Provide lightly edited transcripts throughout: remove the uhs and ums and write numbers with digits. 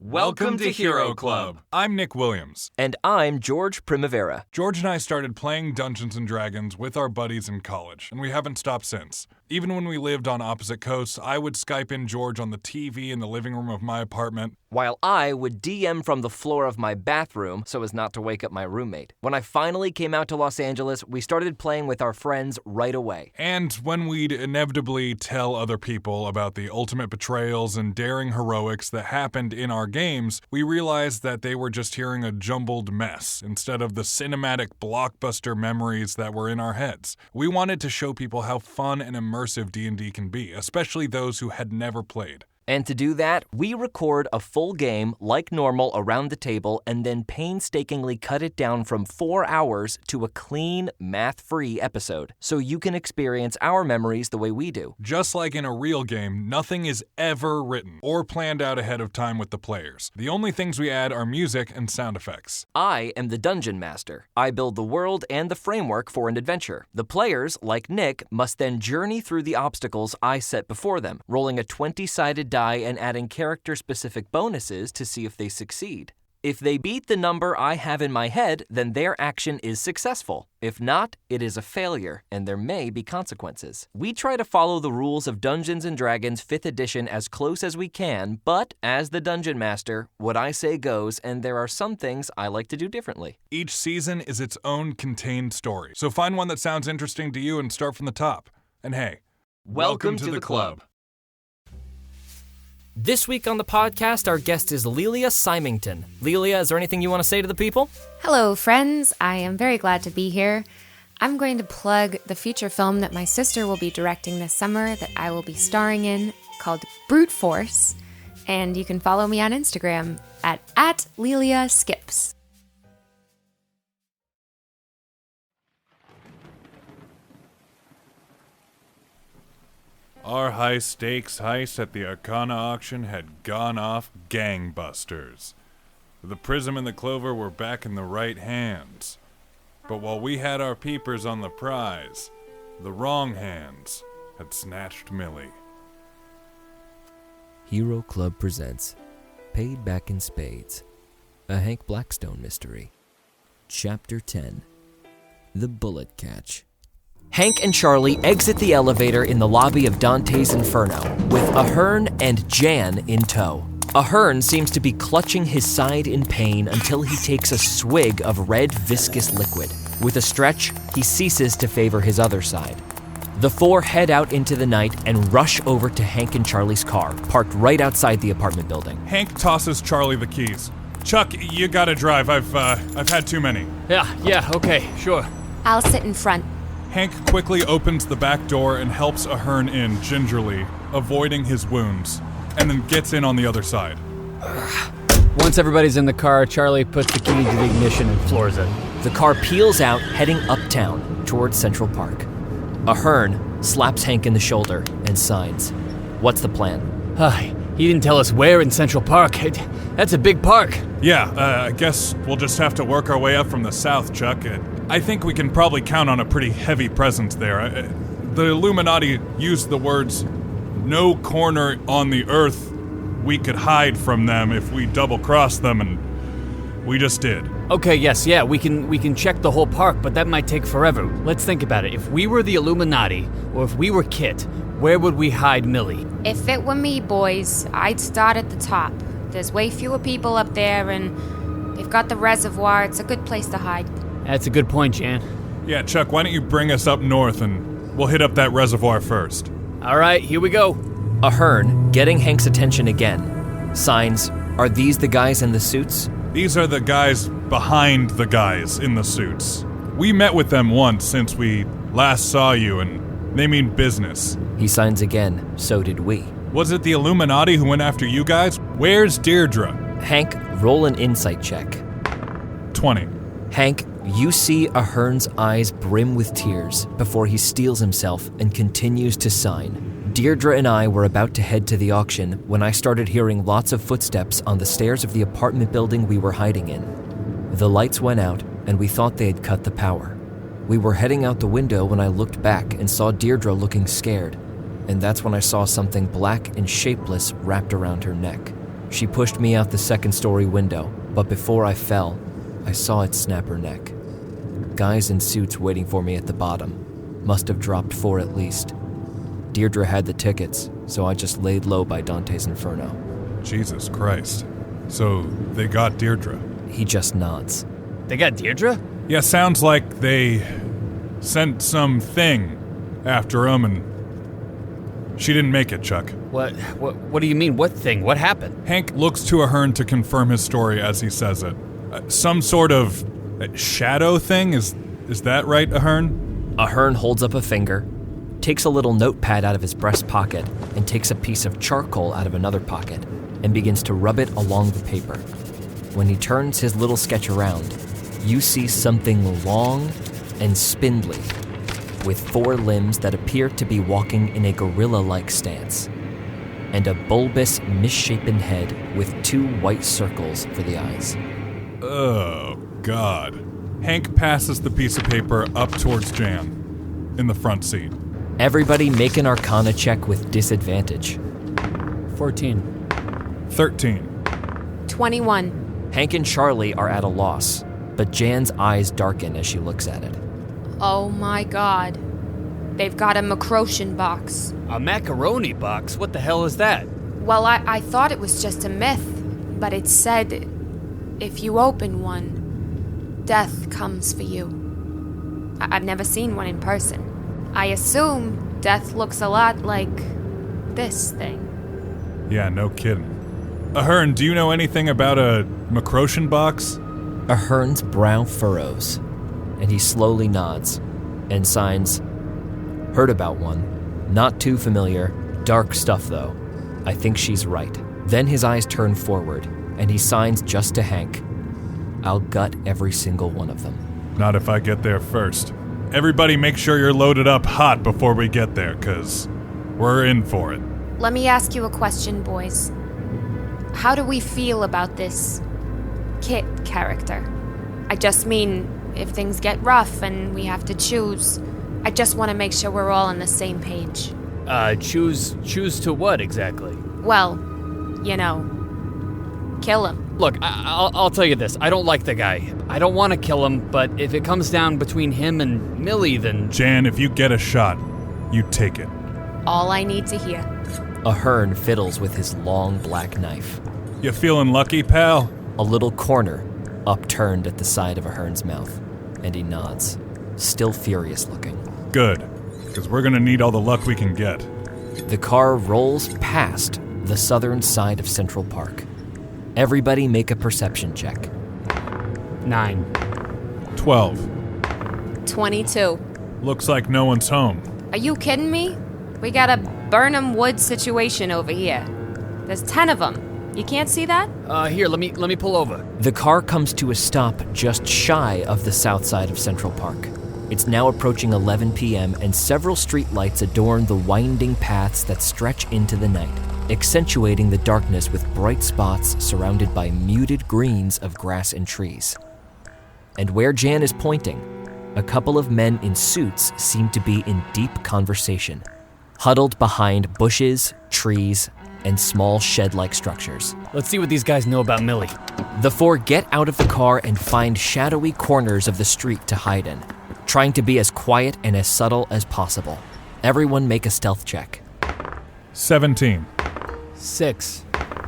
Welcome to Hero Club. I'm Nick Williams. And I'm George Primavera. George and I started playing Dungeons & Dragons with our buddies in college, and we haven't stopped since. Even when we lived on opposite coasts, I would Skype in George on the TV in the living room of my apartment, while I would DM from the floor of my bathroom so as not to wake up my roommate. When I finally came out to Los Angeles, we started playing with our friends right away. And when we'd inevitably tell other people about the ultimate betrayals and daring heroics that happened in our games, we realized that they were just hearing a jumbled mess instead of the cinematic blockbuster memories that were in our heads. We wanted to show people how fun and immersive D&D can be, especially those who had never played. And to do that, we record a full game like normal around the table and then painstakingly cut it down from 4 hours to a clean, math-free episode, so you can experience our memories the way we do. Just like in a real game, nothing is ever written or planned out ahead of time with the players. The only things we add are music and sound effects. I am the Dungeon Master. I build the world and the framework for an adventure. The players, like Nick, must then journey through the obstacles I set before them, rolling a 20-sided die and adding character-specific bonuses to see if they succeed. If they beat the number I have in my head, then their action is successful. If not, it is a failure, and there may be consequences. We try to follow the rules of Dungeons & Dragons 5th edition as close as we can, but as the Dungeon Master, what I say goes, and there are some things I like to do differently. Each season is its own contained story, so find one that sounds interesting to you and start from the top. And hey, welcome to the club. This week on the podcast, our guest is Lelia Symington. Lelia, is there anything you want to say to the people? Hello, friends. I am very glad to be here. I'm going to plug the feature film that my sister will be directing this summer that I will be starring in called Brute Force. And you can follow me on Instagram at Lelia Skips. Our high-stakes heist at the Arcana Auction had gone off gangbusters. The prism and the clover were back in the right hands. But while we had our peepers on the prize, the wrong hands had snatched Millie. Hero Club presents Paid Back in Spades, a Hank Blackstone mystery. Chapter 10, The Bullet Catch. Hank and Charlie exit the elevator in the lobby of Dante's Inferno, with Ahern and Jan in tow. Ahern seems to be clutching his side in pain until he takes a swig of red viscous liquid. With a stretch, he ceases to favor his other side. The four head out into the night and rush over to Hank and Charlie's car, parked right outside the apartment building. Hank tosses Charlie the keys. Chuck, you gotta drive. I've had too many. Yeah, okay, sure. I'll sit in front. Hank quickly opens the back door and helps Ahern in gingerly, avoiding his wounds, and then gets in on the other side. Once everybody's in the car, Charlie puts the key to the ignition and floors it. The car peels out, heading uptown towards Central Park. Ahern slaps Hank in the shoulder and signs. What's the plan? He didn't tell us where in Central Park. That's a big park. Yeah, I guess we'll just have to work our way up from the south, Chuck. I think we can probably count on a pretty heavy presence there. The Illuminati used the words, "No corner on the earth we could hide from them if we double-crossed them," and we just did. Okay, yes, yeah, we can check the whole park, but that might take forever. Let's think about it. If we were the Illuminati, or if we were Kit, where would we hide Millie? If it were me, boys, I'd start at the top. There's way fewer people up there, and they've got the reservoir. It's a good place to hide. That's a good point, Jan. Yeah, Chuck, why don't you bring us up north and we'll hit up that reservoir first. All right, here we go. Ahern, getting Hank's attention again, signs, "Are these the guys in the suits?" These are the guys behind the guys in the suits. We met with them once since we last saw you, and they mean business. He signs again, so did we. Was it the Illuminati who went after you guys? Where's Deirdre? Hank, roll an insight check. 20. Hank, you see Ahern's eyes brim with tears before he steels himself and continues to sign. Deirdre and I were about to head to the auction when I started hearing lots of footsteps on the stairs of the apartment building we were hiding in. The lights went out and we thought they had cut the power. We were heading out the window when I looked back and saw Deirdre looking scared, and that's when I saw something black and shapeless wrapped around her neck. She pushed me out the second-story window, but before I fell, I saw it snap her neck. Guys in suits waiting for me at the bottom. Must have dropped 4 at least. Deirdre had the tickets, so I just laid low by Dante's Inferno. Jesus Christ. So they got Deirdre. He just nods. They got Deirdre? Yeah, sounds like they sent some thing after him and she didn't make it, Chuck. What do you mean? What thing? What happened? Hank looks to Ahern to confirm his story as he says it. Some sort of shadow thing? Is that right, Ahern? Ahern holds up a finger, takes a little notepad out of his breast pocket, and takes a piece of charcoal out of another pocket, and begins to rub it along the paper. When he turns his little sketch around, you see something long and spindly, with 4 limbs that appear to be walking in a gorilla-like stance, and a bulbous, misshapen head with 2 white circles for the eyes. Oh, God. Hank passes the piece of paper up towards Jan, in the front seat. Everybody make an Arcana check with disadvantage. 14. 13. 21. Hank and Charlie are at a loss, but Jan's eyes darken as she looks at it. Oh my god. They've got a McCrotion box. A macaroni box? What the hell is that? Well, I thought it was just a myth, but it said if you open one, death comes for you. I've never seen one in person. I assume death looks a lot like this thing. Yeah, no kidding. Ahern, do you know anything about a McCrotion box? Ahern's brow furrows, and he slowly nods and signs, "Heard about one. Not too familiar. Dark stuff, though. I think she's right." Then his eyes turn forward, and he signs just to Hank, "I'll gut every single one of them." Not if I get there first. Everybody make sure you're loaded up hot before we get there, 'cause we're in for it. Let me ask you a question, boys. How do we feel about this Kit character? I just mean, if things get rough and we have to choose, I just want to make sure we're all on the same page. Choose to what exactly? Well, you know, kill him. Look, I'll tell you this. I don't like the guy. I don't want to kill him, but if it comes down between him and Millie, then... Jan, if you get a shot, you take it. All I need to hear. Ahern fiddles with his long black knife. You feeling lucky, pal? A little corner upturned at the side of Ahern's mouth, and he nods, still furious looking. Good, because we're gonna need all the luck we can get. The car rolls past the southern side of Central Park. Everybody make a perception check. 9. 12. 22. Looks like no one's home. Are you kidding me? We got a Burnham Woods situation over here. There's 10 of them. You can't see that? Here, let me pull over. The car comes to a stop just shy of the south side of Central Park. It's now approaching 11 p.m. and several streetlights adorn the winding paths that stretch into the night, accentuating the darkness with bright spots surrounded by muted greens of grass and trees. And where Jan is pointing, a couple of men in suits seem to be in deep conversation, huddled behind bushes, trees, and small shed-like structures. Let's see what these guys know about Millie. The 4 get out of the car and find shadowy corners of the street to hide in, trying to be as quiet and as subtle as possible. Everyone make a stealth check. 17. 6.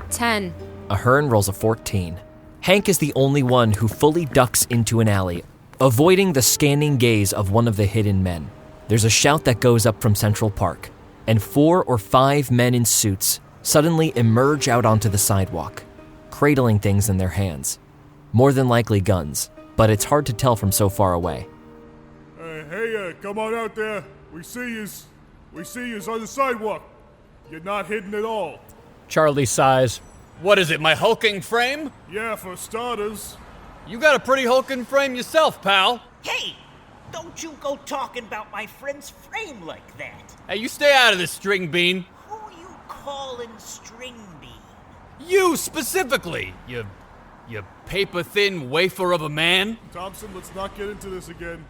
10. Ahern rolls a 14. Hank is the only one who fully ducks into an alley, avoiding the scanning gaze of one of the hidden men. There's a shout that goes up from Central Park, and 4 or 5 men in suits suddenly emerge out onto the sidewalk, cradling things in their hands. More than likely guns, but it's hard to tell from so far away. Hey, come on out there. We see yous. We see yous on the sidewalk. You're not hidden at all. Charlie sighs. What is it, my hulking frame? Yeah, for starters. You got a pretty hulking frame yourself, pal. Hey, don't you go talking about my friend's frame like that. Hey, you stay out of this, string bean. Who you calling string bean? You specifically, you paper-thin wafer of a man. Thompson, let's not get into this again.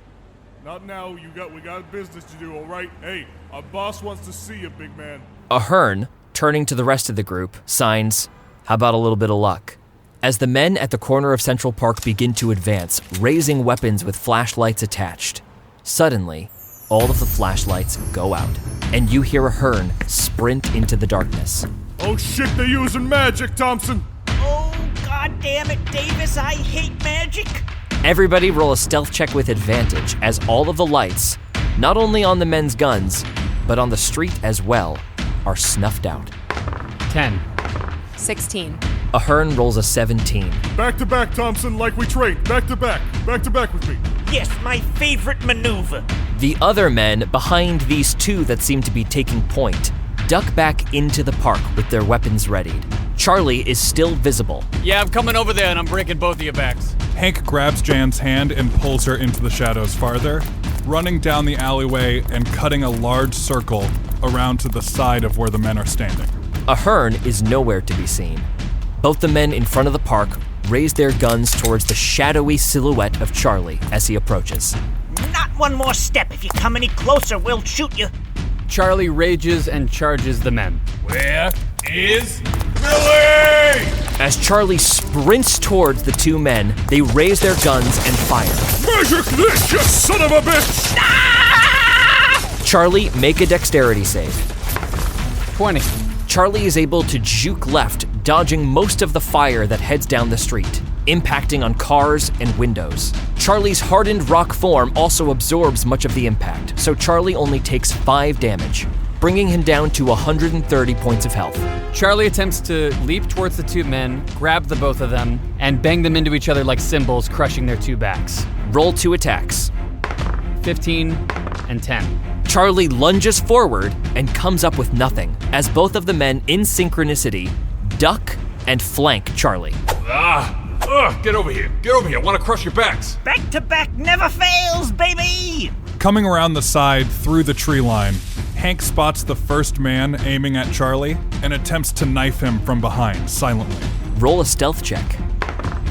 Not now. We got business to do, all right? Hey, our boss wants to see you, big man. Ahern, turning to the rest of the group, signs, How about a little bit of luck? As the men at the corner of Central Park begin to advance, raising weapons with flashlights attached, suddenly, all of the flashlights go out, and you hear a Hearn sprint into the darkness. Oh shit, they're using magic, Thompson! Oh, god damn it, Davis, I hate magic! Everybody roll a stealth check with advantage as all of the lights, not only on the men's guns, but on the street as well, are snuffed out. 10. 16. Ahern rolls a 17. Back to back, Thompson, like we trained. Back to back. Back to back with me. Yes, my favorite maneuver. The other men behind these two that seem to be taking point duck back into the park with their weapons readied. Charlie is still visible. Yeah, I'm coming over there and I'm breaking both of your backs. Hank grabs Jan's hand and pulls her into the shadows farther, running down the alleyway and cutting a large circle around to the side of where the men are standing. Ahern is nowhere to be seen. Both the men in front of the park raise their guns towards the shadowy silhouette of Charlie as he approaches. Not one more step. If you come any closer, we'll shoot you. Charlie rages and charges the men. Where is Millie? As Charlie sprints towards the two men, they raise their guns and fire. Magic this, you son of a bitch! Charlie, make a dexterity save. 20. Charlie is able to juke left, dodging most of the fire that heads down the street, impacting on cars and windows. Charlie's hardened rock form also absorbs much of the impact, so Charlie only takes 5 damage, bringing him down to 130 points of health. Charlie attempts to leap towards the two men, grab the both of them, and bang them into each other like cymbals, crushing their two backs. Roll 2 attacks. 15 and 10. Charlie lunges forward and comes up with nothing, as both of the men in synchronicity duck and flank Charlie. Get over here. Get over here. I want to crush your backs. Back to back never fails, baby! Coming around the side through the tree line, Hank spots the first man aiming at Charlie and attempts to knife him from behind silently. Roll a stealth check.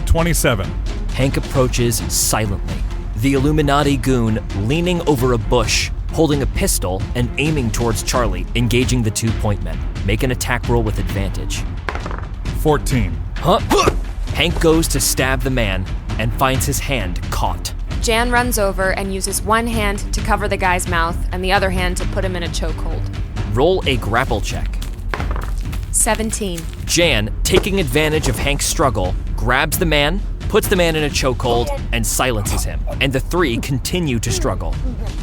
27. Hank approaches silently, the Illuminati goon leaning over a bush, holding a pistol and aiming towards Charlie, engaging the 2-point men. Make an attack roll with advantage. 14. Hank goes to stab the man and finds his hand caught. Jan runs over and uses one hand to cover the guy's mouth and the other hand to put him in a chokehold. Roll a grapple check. 17. Jan, taking advantage of Hank's struggle, grabs the man, puts the man in a chokehold, and silences him, and the three continue to struggle.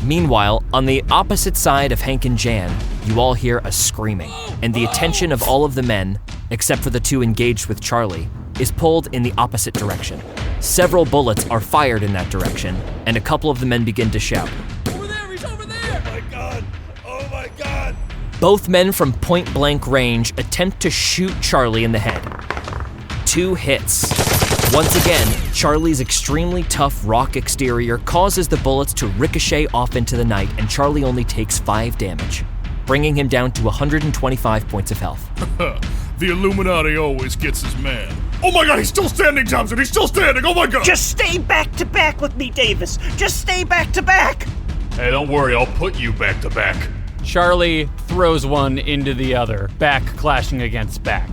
Meanwhile, on the opposite side of Hank and Jan, you all hear a screaming, and the attention of all of the men, except for the two engaged with Charlie, is pulled in the opposite direction. Several bullets are fired in that direction, and a couple of the men begin to shout. Over there, he's over there! Oh my god! Oh my god! Both men from point-blank range attempt to shoot Charlie in the head. 2 hits. Once again, Charlie's extremely tough rock exterior causes the bullets to ricochet off into the night, and Charlie only takes 5 damage, bringing him down to 125 points of health. The Illuminati always gets his man. Oh my god, he's still standing, Thompson! He's still standing! Oh my god! Just stay back to back with me, Davis. Just stay back to back. Hey, don't worry, I'll put you back to back. Charlie throws one into the other, back clashing against back.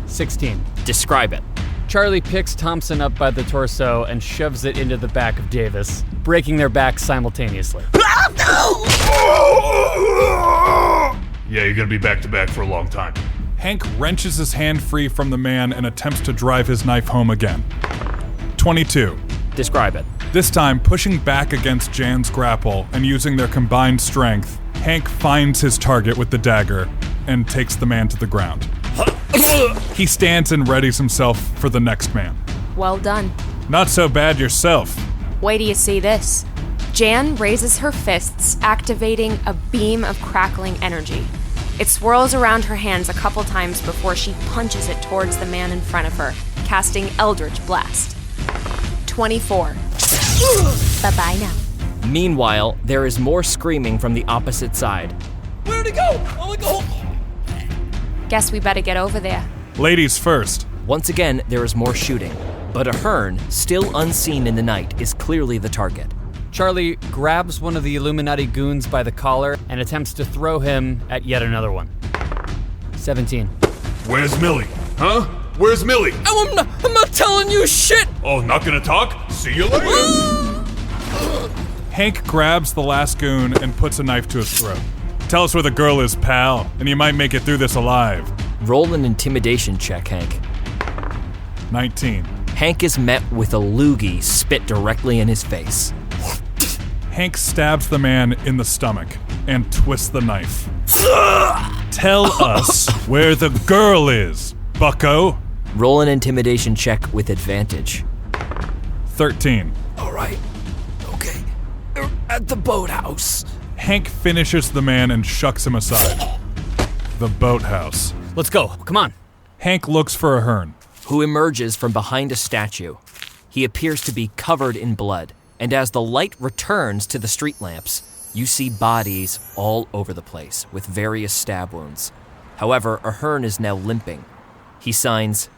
16. Describe it. Charlie picks Thompson up by the torso and shoves it into the back of Davis, breaking their backs simultaneously. Yeah, you're gonna be back to back for a long time. Hank wrenches his hand free from the man and attempts to drive his knife home again. 22. Describe it. This time, pushing back against Jan's grapple and using their combined strength, Hank finds his target with the dagger and takes the man to the ground. He stands and readies himself for the next man. Well done. Not so bad yourself. Wait till you see this. Jan raises her fists, activating a beam of crackling energy. It swirls around her hands a couple times before she punches it towards the man in front of her, casting Eldritch Blast. 24. Bye-bye now. Meanwhile, there is more screaming from the opposite side. Where'd he go? Oh my god! Guess we better get over there. Ladies first. Once again, there is more shooting, but Ahern, still unseen in the night, is clearly the target. Charlie grabs one of the Illuminati goons by the collar and attempts to throw him at yet another one. 17. Where's Millie? Huh? Where's Millie? I'm not telling you shit! Oh, not gonna talk? See you later! Hank grabs the last goon and puts a knife to his throat. Tell us where the girl is, pal, and you might make it through this alive. Roll an intimidation check, Hank. 19. Hank is met with a loogie spit directly in his face. Hank stabs the man in the stomach and twists the knife. Tell us where the girl is, bucko. Roll an intimidation check with advantage. 13. All right. Okay. They're at the boathouse. Hank finishes the man and shucks him aside. The boathouse. Let's go. Come on. Hank looks for Ahern, who emerges from behind a statue. He appears to be covered in blood, and as the light returns to the street lamps, you see bodies all over the place with various stab wounds. However, Ahern is now limping. He signs,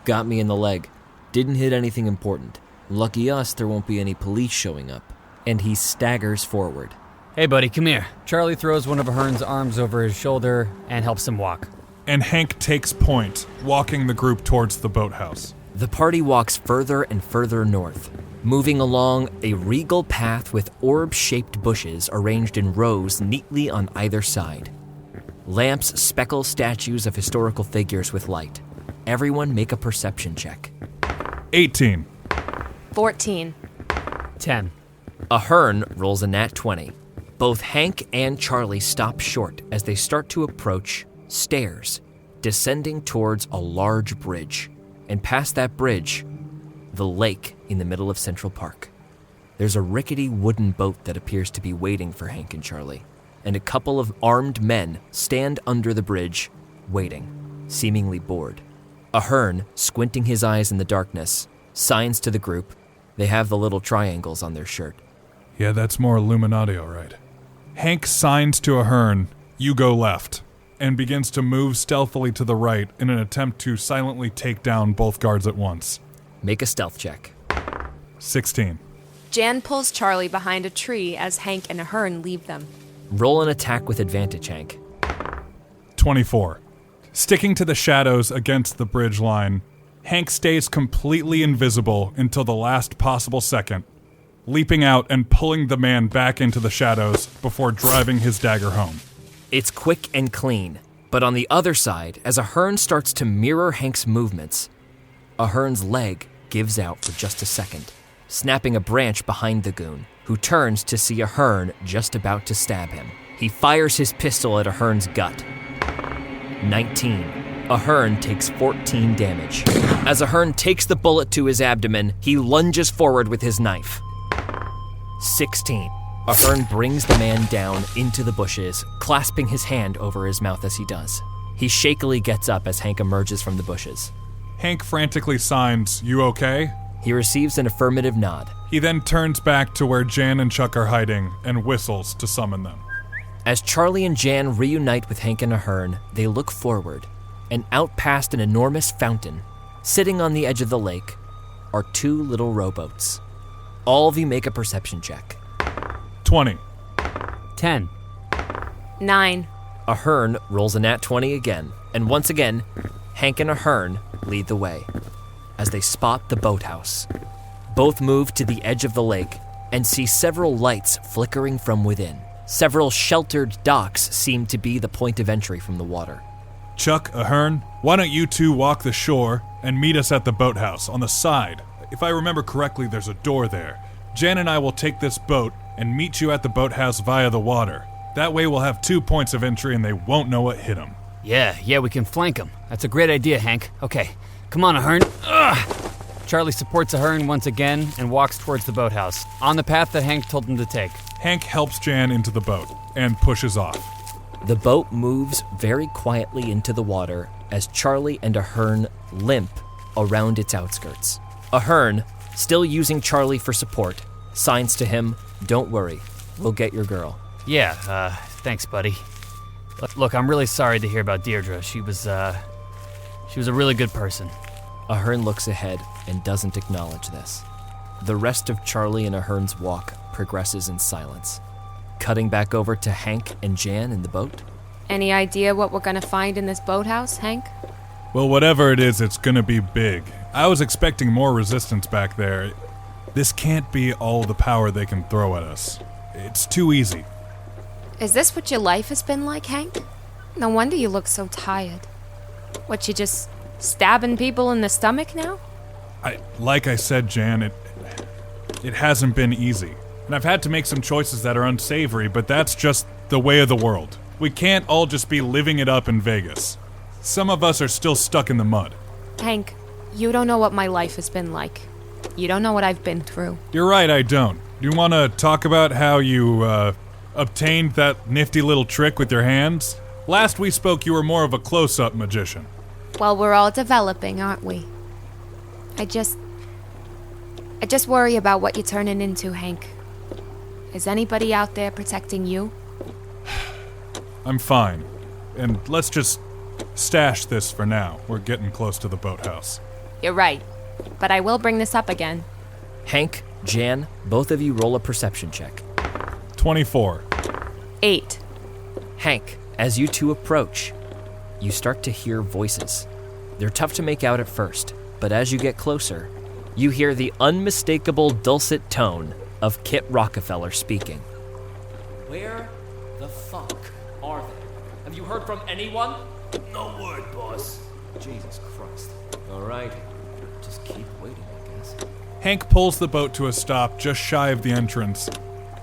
"Got me in the leg. Didn't hit anything important. Lucky us, there won't be any police showing up." And he staggers forward. Hey, buddy, come here. Charlie throws one of Ahern's arms over his shoulder and helps him walk. and Hank takes point, walking the group towards the boathouse. The party walks further and further north, moving along a regal path with orb-shaped bushes arranged in rows neatly on either side. Lamps speckle statues of historical figures with light. Everyone make a perception check. 18. 14. 10. Ahern rolls a nat 20. Both Hank and Charlie stop short as they start to approach stairs, descending towards a large bridge. And past that bridge, the lake in the middle of Central Park. There's a rickety wooden boat that appears to be waiting for Hank and Charlie, and a couple of armed men stand under the bridge, waiting, seemingly bored. Ahern, squinting his eyes in the darkness, signs to the group. They have the little triangles on their shirt. Yeah, that's more Illuminati, all right. Hank signs to Ahern, "You go left," and begins to move stealthily to the right in an attempt to silently take down both guards at once. Make a stealth check. 16. Jan pulls Charlie behind a tree as Hank and Ahern leave them. Roll an attack with advantage, Hank. 24. Sticking to the shadows against the bridge line, Hank stays completely invisible until the last possible second, leaping out and pulling the man back into the shadows before driving his dagger home. It's quick and clean, but on the other side, as Ahern starts to mirror Hank's movements, Ahern's leg gives out for just a second, snapping a branch behind the goon, who turns to see Ahern just about to stab him. He fires his pistol at Ahern's gut. 19. Ahern takes 14 damage. As Ahern takes the bullet to his abdomen, he lunges forward with his knife. 16. Ahern brings the man down into the bushes, clasping his hand over his mouth as he does. He shakily gets up as Hank emerges from the bushes. Hank frantically signs, "You okay?" He receives an affirmative nod. He then turns back to where Jan and Chuck are hiding and whistles to summon them. As Charlie and Jan reunite with Hank and Ahern, they look forward, and out past an enormous fountain, sitting on the edge of the lake, are two little rowboats. All of you make a perception check. 20. 10. 9. Ahern rolls a nat 20 again, and once again, Hank and Ahern lead the way. As they spot the boathouse, both move to the edge of the lake and see several lights flickering from within. Several sheltered docks seem to be the point of entry from the water. Chuck, Ahern, why don't you two walk the shore and meet us at the boathouse on the side? If I remember correctly, there's a door there. Jan and I will take this boat and meet you at the boathouse via the water. That way we'll have 2 points of entry and they won't know what hit them. Yeah, we can flank him. That's a great idea, Hank. Okay, come on, Ahern. Ugh. Charlie supports Ahern once again and walks towards the boathouse, on the path that Hank told him to take. Hank helps Jan into the boat and pushes off. The boat moves very quietly into the water as Charlie and Ahern limp around its outskirts. Ahern, still using Charlie for support, signs to him, "Don't worry, we'll get your girl." Yeah, thanks, buddy. Look, I'm really sorry to hear about Deirdre. She was a really good person. Ahern looks ahead and doesn't acknowledge this. The rest of Charlie and Ahern's walk progresses in silence. Cutting back over to Hank and Jan in the boat. Any idea what we're gonna find in this boathouse, Hank? Well, whatever it is, it's gonna be big. I was expecting more resistance back there. This can't be all the power they can throw at us. It's too easy. Is this what your life has been like, Hank? No wonder you look so tired. What, you just stabbing people in the stomach now? Like I said, Jan, it hasn't been easy. And I've had to make some choices that are unsavory, but that's just the way of the world. We can't all just be living it up in Vegas. Some of us are still stuck in the mud. Hank, you don't know what my life has been like. You don't know what I've been through. You're right, I don't. Do you want to talk about how you, obtained that nifty little trick with your hands? Last we spoke, you were more of a close-up magician. Well, we're all developing, aren't we? I just worry about what you're turning into, Hank. Is anybody out there protecting you? I'm fine. And let's just stash this for now. We're getting close to the boathouse. You're right. But I will bring this up again. Hank, Jan, both of you roll a perception check. 24. 8. Hank, as you two approach, you start to hear voices. They're tough to make out at first, but as you get closer, you hear the unmistakable dulcet tone of Kit Rockefeller speaking. Where the fuck are they? Have you heard from anyone? No word, boss. Jesus Christ. All right. Just keep waiting, I guess. Hank pulls the boat to a stop just shy of the entrance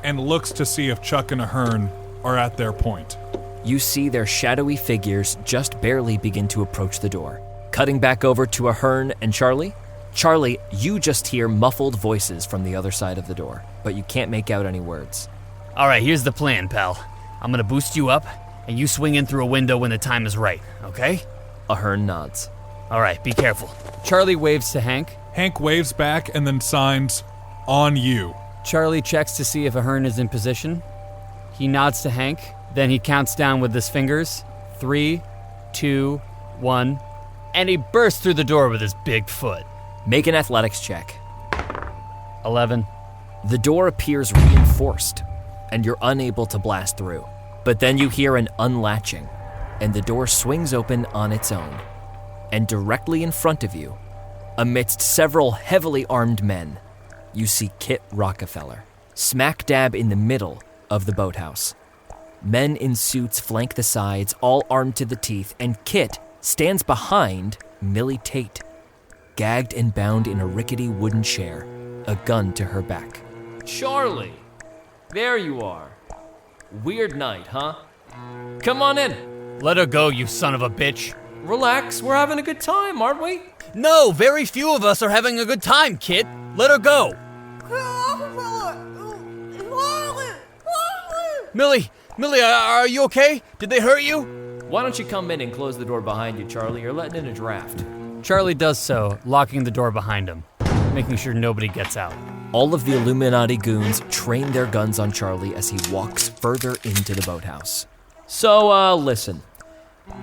and looks to see if Chuck and Ahern are at their point. You see their shadowy figures just barely begin to approach the door. Cutting back over to Ahern and Charlie. Charlie, you just hear muffled voices from the other side of the door, but you can't make out any words. All right, here's the plan, pal. I'm gonna boost you up, and you swing in through a window when the time is right, okay? Ahern nods. All right, be careful. Charlie waves to Hank. Hank waves back and then signs, "On you." Charlie checks to see if Ahern is in position. He nods to Hank, then he counts down with his fingers. 3, 2, 1, and he bursts through the door with his big foot. Make an athletics check. 11. The door appears reinforced, and you're unable to blast through. But then you hear an unlatching, and the door swings open on its own. And directly in front of you, amidst several heavily armed men, you see Kit Rockefeller, smack dab in the middle of the boathouse. Men in suits flank the sides, all armed to the teeth, and Kit stands behind Millie Tate, gagged and bound in a rickety wooden chair, a gun to her back. Charlie, there you are. Weird night, huh? Come on in. Let her go, you son of a bitch. Relax, we're having a good time, aren't we? No, very few of us are having a good time, Kit. Let her go. Millie, are you okay? Did they hurt you? Why don't you come in and close the door behind you, Charlie? You're letting in a draft. Charlie does so, locking the door behind him, making sure nobody gets out. All of the Illuminati goons train their guns on Charlie as he walks further into the boathouse. So, listen.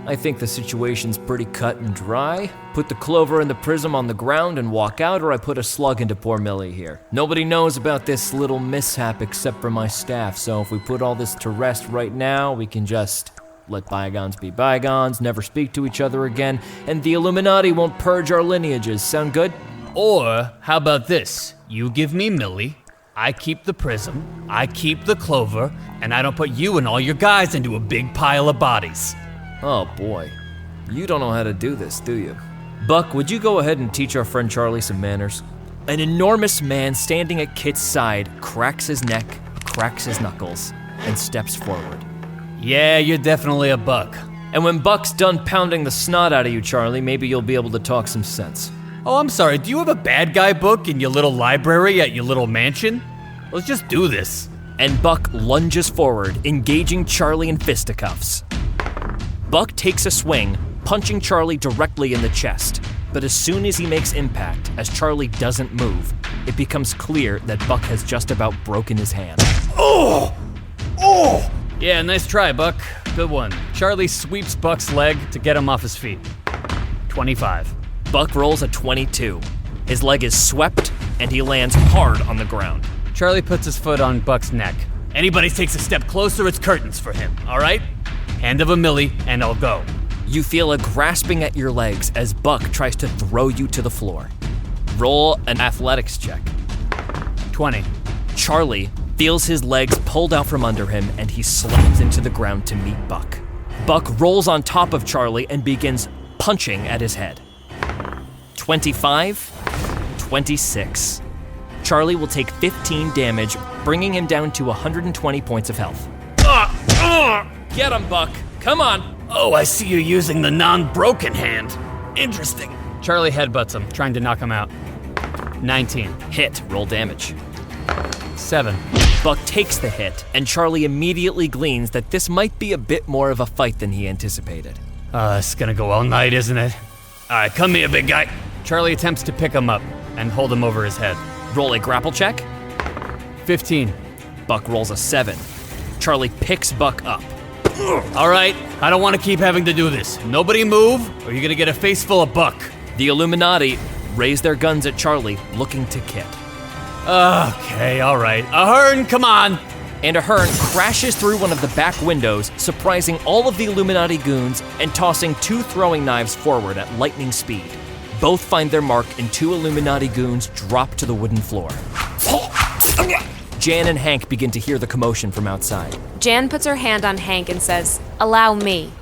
I think the situation's pretty cut and dry. Put the clover and the prism on the ground and walk out, or I put a slug into poor Millie here. Nobody knows about this little mishap except for my staff, so if we put all this to rest right now, we can just let bygones be bygones, never speak to each other again, and the Illuminati won't purge our lineages. Sound good? Or, how about this? You give me Millie, I keep the prism, I keep the clover, and I don't put you and all your guys into a big pile of bodies. Oh boy, you don't know how to do this, do you? Buck, would you go ahead and teach our friend Charlie some manners? An enormous man standing at Kit's side cracks his neck, cracks his knuckles, and steps forward. Yeah, you're definitely a Buck. And when Buck's done pounding the snot out of you, Charlie, maybe you'll be able to talk some sense. Oh, I'm sorry, do you have a bad guy book in your little library at your little mansion? Let's just do this. And Buck lunges forward, engaging Charlie in fisticuffs. Buck takes a swing, punching Charlie directly in the chest. But as soon as he makes impact, as Charlie doesn't move, it becomes clear that Buck has just about broken his hand. Oh! Yeah, nice try, Buck. Good one. Charlie sweeps Buck's leg to get him off his feet. 25. Buck rolls a 22. His leg is swept, and he lands hard on the ground. Charlie puts his foot on Buck's neck. Anybody takes a step closer, it's curtains for him, all right? Hand of a Millie, and I'll go. You feel a grasping at your legs as Buck tries to throw you to the floor. Roll an athletics check. 20. Charlie feels his legs pulled out from under him and he slams into the ground to meet Buck. Buck rolls on top of Charlie and begins punching at his head. 25, 26. Charlie will take 15 damage, bringing him down to 120 points of health. Get him, Buck. Come on. Oh, I see you using the non-broken hand. Interesting. Charlie headbutts him, trying to knock him out. 19. Hit. Roll damage. 7. Buck takes the hit, and Charlie immediately gleans that this might be a bit more of a fight than he anticipated. It's gonna go all night, isn't it? All right, come here, big guy. Charlie attempts to pick him up and hold him over his head. Roll a grapple check. 15. Buck rolls a 7. Charlie picks Buck up. All right, I don't want to keep having to do this. Nobody move, or you're gonna get a face full of Buck. The Illuminati raise their guns at Charlie, looking to Kit. Okay, all right. Ahern, come on! And Ahern crashes through one of the back windows, surprising all of the Illuminati goons and tossing 2 throwing knives forward at lightning speed. Both find their mark and 2 Illuminati goons drop to the wooden floor. Jan and Hank begin to hear the commotion from outside. Jan puts her hand on Hank and says, "Allow me."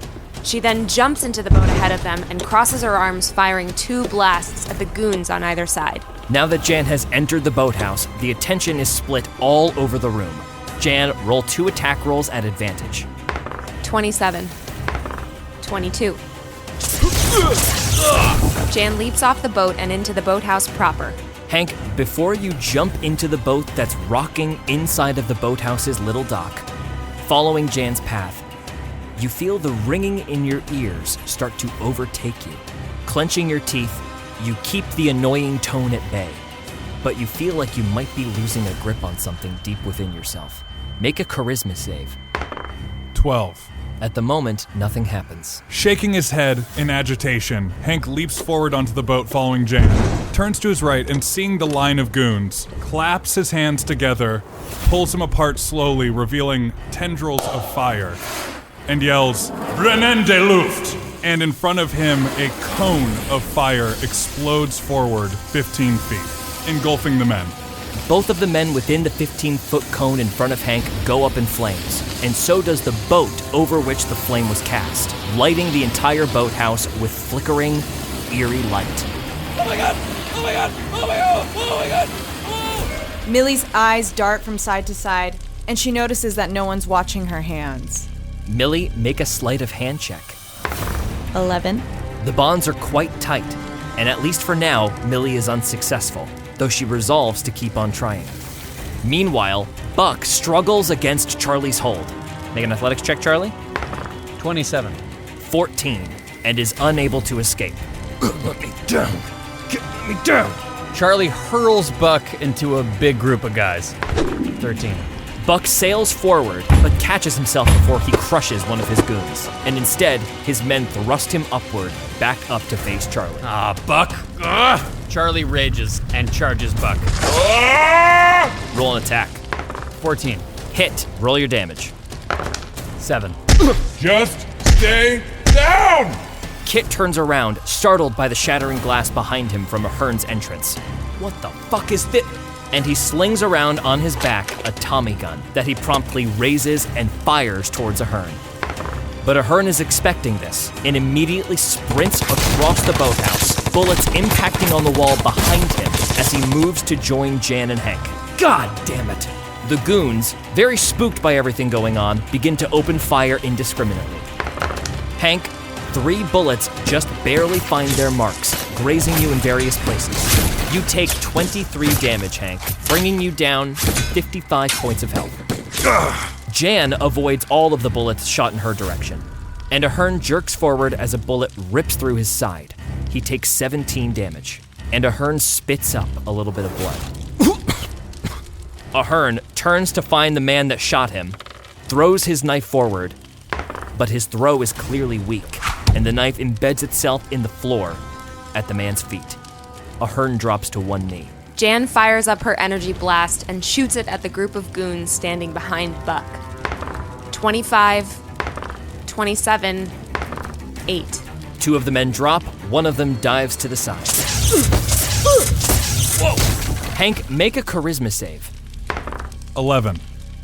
She then jumps into the boat ahead of them and crosses her arms, firing 2 blasts at the goons on either side. Now that Jan has entered the boathouse, the attention is split all over the room. Jan, roll 2 attack rolls at advantage. 27. 22. Jan leaps off the boat and into the boathouse proper. Hank, before you jump into the boat that's rocking inside of the boathouse's little dock, following Jan's path, you feel the ringing in your ears start to overtake you. Clenching your teeth, you keep the annoying tone at bay, but you feel like you might be losing a grip on something deep within yourself. Make a charisma save. 12. At the moment, nothing happens. Shaking his head in agitation, Hank leaps forward onto the boat following Jan, turns to his right and seeing the line of goons, claps his hands together, pulls them apart slowly, revealing tendrils of fire, and yells, "Brennen de Luft!" And in front of him, a cone of fire explodes forward 15 feet, engulfing the men. Both of the men within the 15-foot cone in front of Hank go up in flames, and so does the boat over which the flame was cast, lighting the entire boathouse with flickering, eerie light. Oh my god! Oh my god! Oh my god! Oh my god! Oh! Millie's eyes dart from side to side, and she notices that no one's watching her hands. Millie, make a sleight of hand check. 11. The bonds are quite tight, and at least for now, Millie is unsuccessful, though she resolves to keep on trying. Meanwhile, Buck struggles against Charlie's hold. Make an athletics check, Charlie. 27. 14, and is unable to escape. Let me down. Get me down. Charlie hurls Buck into a big group of guys. 13. Buck sails forward, but catches himself before he crushes one of his goons, and instead, his men thrust him upward, back up to face Charlie. Buck! Ugh! Charlie rages and charges Buck. Roll an attack. 14. Hit. Roll your damage. 7. Just stay down! Kit turns around, startled by the shattering glass behind him from Ahern's entrance. What the fuck is this? And he slings around on his back a Tommy gun that he promptly raises and fires towards Ahern. But Ahern is expecting this and immediately sprints across the boathouse, bullets impacting on the wall behind him as he moves to join Jan and Hank. God damn it! The goons, very spooked by everything going on, begin to open fire indiscriminately. Hank, 3 bullets just barely find their marks, grazing you in various places. You take 23 damage, Hank, bringing you down to 55 points of health. Jan avoids all of the bullets shot in her direction, and Ahern jerks forward as a bullet rips through his side. He takes 17 damage, and Ahern spits up a little bit of blood. Ahern turns to find the man that shot him, throws his knife forward, but his throw is clearly weak, and the knife embeds itself in the floor at the man's feet. Ahern drops to one knee. Jan fires up her energy blast and shoots it at the group of goons standing behind Buck. 25, 27, 8. 2 of the men drop, 1 of them dives to the side. Whoa! Hank, make a charisma save. 11.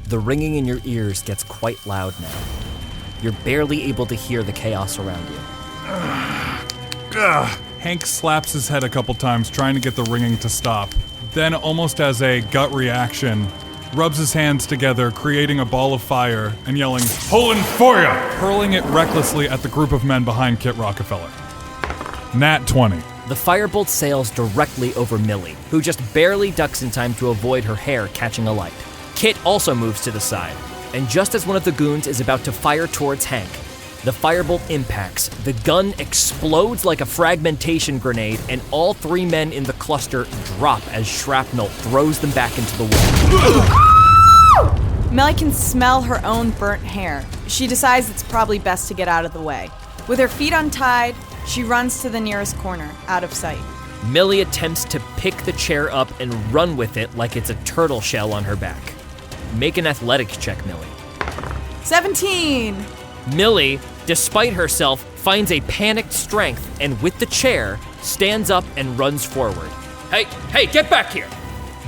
The ringing in your ears gets quite loud now. You're barely able to hear the chaos around you. Hank slaps his head a couple times, trying to get the ringing to stop. Then, almost as a gut reaction, rubs his hands together, creating a ball of fire, and yelling, "Pulling for ya!" hurling it recklessly at the group of men behind Kit Rockefeller. Nat 20. The firebolt sails directly over Millie, who just barely ducks in time to avoid her hair catching alight. Kit also moves to the side, and just as one of the goons is about to fire towards Hank, the firebolt impacts, the gun explodes like a fragmentation grenade, and all 3 men in the cluster drop as shrapnel throws them back into the wall. Millie can smell her own burnt hair. She decides it's probably best to get out of the way. With her feet untied, she runs to the nearest corner, out of sight. Millie attempts to pick the chair up and run with it like it's a turtle shell on her back. Make an athletics check, Millie. 17! Millie, despite herself, finds a panicked strength and with the chair, stands up and runs forward. Hey, get back here!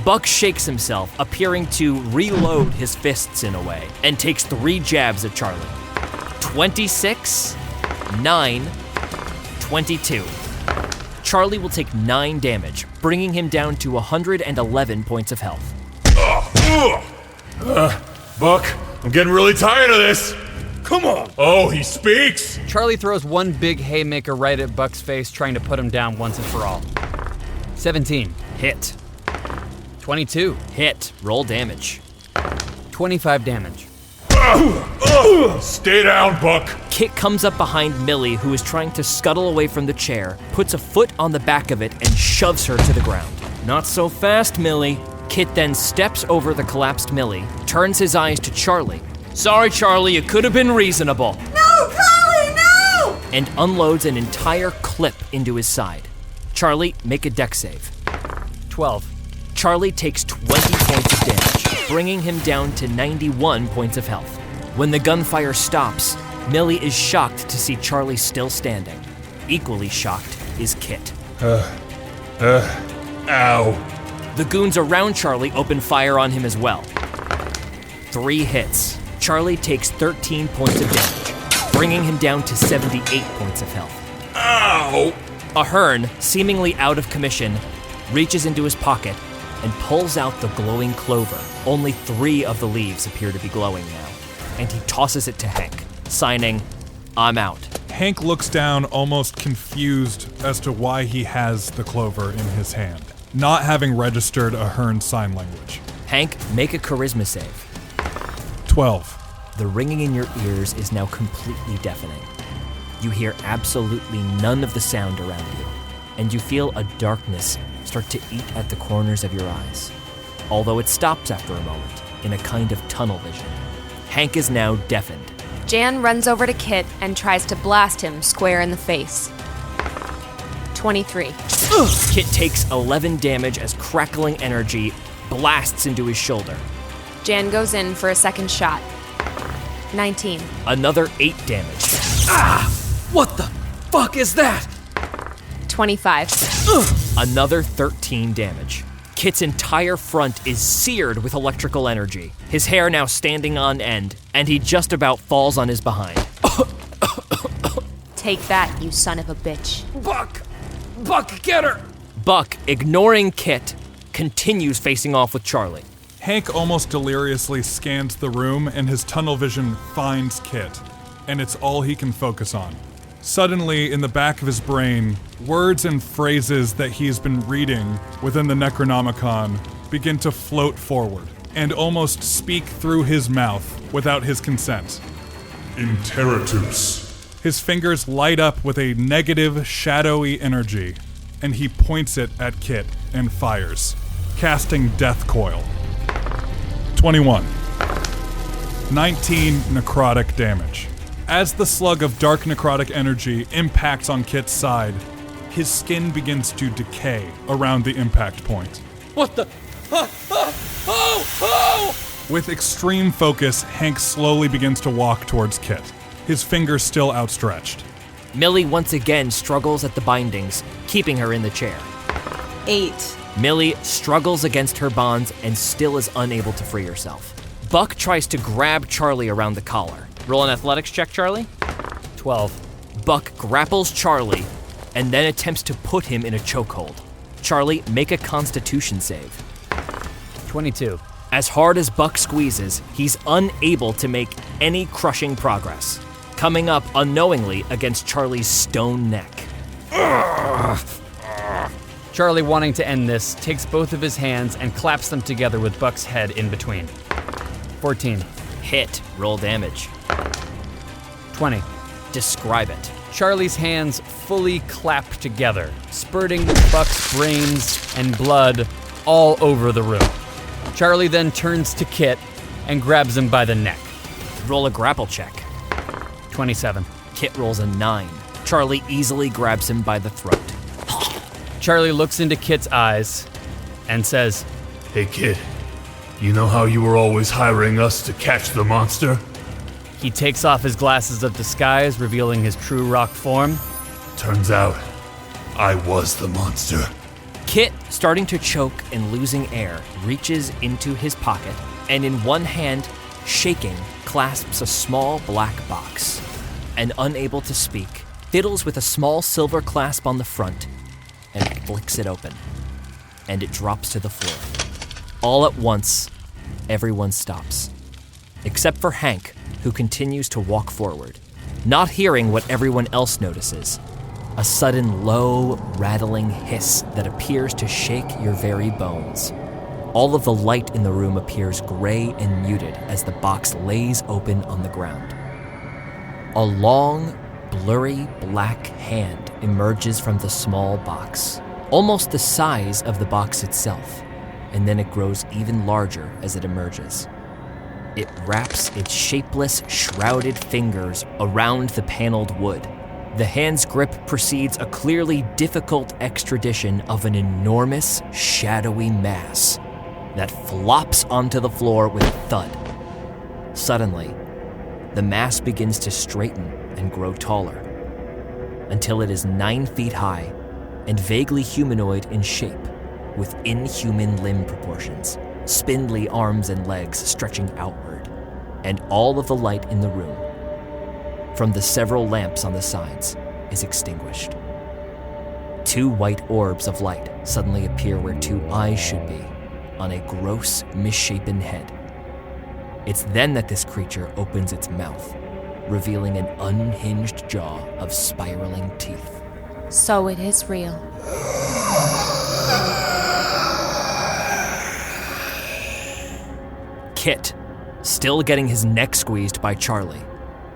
Buck shakes himself, appearing to reload his fists in a way, and takes 3 jabs at Charlie. 26, 9, 22. Charlie will take 9 damage, bringing him down to 111 points of health. Buck, I'm getting really tired of this. Come on. Oh, he speaks. Charlie throws one big haymaker right at Buck's face, trying to put him down once and for all. 17. Hit. 22. Hit. Roll damage. 25 damage. Stay down, Buck. Kit comes up behind Millie, who is trying to scuttle away from the chair, puts a foot on the back of it, and shoves her to the ground. Not so fast, Millie. Kit then steps over the collapsed Millie, turns his eyes to Charlie. Sorry, Charlie, you could have been reasonable. No, Charlie, no! And unloads an entire clip into his side. Charlie, make a dex save. 12. Charlie takes 20 points of damage, bringing him down to 91 points of health. When the gunfire stops, Millie is shocked to see Charlie still standing. Equally shocked is Kit. Ow. The goons around Charlie open fire on him as well. 3 hits. Charlie takes 13 points of damage, bringing him down to 78 points of health. Ow! Ahern, seemingly out of commission, reaches into his pocket and pulls out the glowing clover. Only 3 of the leaves appear to be glowing now, and he tosses it to Hank, signing, "I'm out." Hank looks down, almost confused as to why he has the clover in his hand, not having registered Ahern's sign language. Hank, make a charisma save. 12. The ringing in your ears is now completely deafening. You hear absolutely none of the sound around you, and you feel a darkness start to eat at the corners of your eyes, although it stops after a moment in a kind of tunnel vision. Hank is now deafened. Jan runs over to Kit and tries to blast him square in the face. 23. Kit takes 11 damage as crackling energy blasts into his shoulder. Jan goes in for a second shot. 19. Another 8 damage. What the fuck is that? 25. Another 13 damage. Kit's entire front is seared with electrical energy, his hair now standing on end, and he just about falls on his behind. Take that, you son of a bitch. Buck, get her! Buck, ignoring Kit, continues facing off with Charlie. Hank almost deliriously scans the room, and his tunnel vision finds Kit, and it's all he can focus on. Suddenly, in the back of his brain, words and phrases that he's been reading within the Necronomicon begin to float forward, and almost speak through his mouth without his consent. Interritus. His fingers light up with a negative, shadowy energy, and he points it at Kit and fires, casting Death Coil. 21. 19 necrotic damage. As the slug of dark necrotic energy impacts on Kit's side, his skin begins to decay around the impact point. What the? Oh! With extreme focus, Hank slowly begins to walk towards Kit, his fingers still outstretched. Millie once again struggles at the bindings, keeping her in the chair. 8. Millie struggles against her bonds and still is unable to free herself. Buck tries to grab Charlie around the collar. Roll an athletics check, Charlie. 12. Buck grapples Charlie and then attempts to put him in a chokehold. Charlie, make a constitution save. 22. As hard as Buck squeezes, he's unable to make any crushing progress, coming up unknowingly against Charlie's stone neck. Charlie, wanting to end this, takes both of his hands and claps them together with Buck's head in between. 14. Hit. Roll damage. 20. Describe it. Charlie's hands fully clap together, spurting Buck's brains and blood all over the room. Charlie then turns to Kit and grabs him by the neck. Roll a grapple check. 27. Kit rolls a 9. Charlie easily grabs him by the throat. Charlie looks into Kit's eyes and says, Hey kid, you know how you were always hiring us to catch the monster? He takes off his glasses of disguise, revealing his true rock form. Turns out, I was the monster. Kit, starting to choke and losing air, reaches into his pocket and in one hand, shaking, clasps a small black box. And unable to speak, fiddles with a small silver clasp on the front and flicks it open. And it drops to the floor. All at once, everyone stops. Except for Hank, who continues to walk forward, not hearing what everyone else notices. A sudden low, rattling hiss that appears to shake your very bones. All of the light in the room appears gray and muted as the box lays open on the ground. A long, blurry black hand emerges from the small box, almost the size of the box itself, and then it grows even larger as it emerges. It wraps its shapeless, shrouded fingers around the paneled wood. The hand's grip precedes a clearly difficult extradition of an enormous, shadowy mass that flops onto the floor with a thud. Suddenly, the mass begins to straighten and grow taller until it is 9 feet high and vaguely humanoid in shape, with inhuman limb proportions, spindly arms and legs stretching outward, and all of the light in the room, from the several lamps on the sides, is extinguished. 2 white orbs of light suddenly appear where 2 eyes should be, on a gross, misshapen head. It's then that this creature opens its mouth, revealing an unhinged jaw of spiraling teeth. So it is real. Kit, still getting his neck squeezed by Charlie,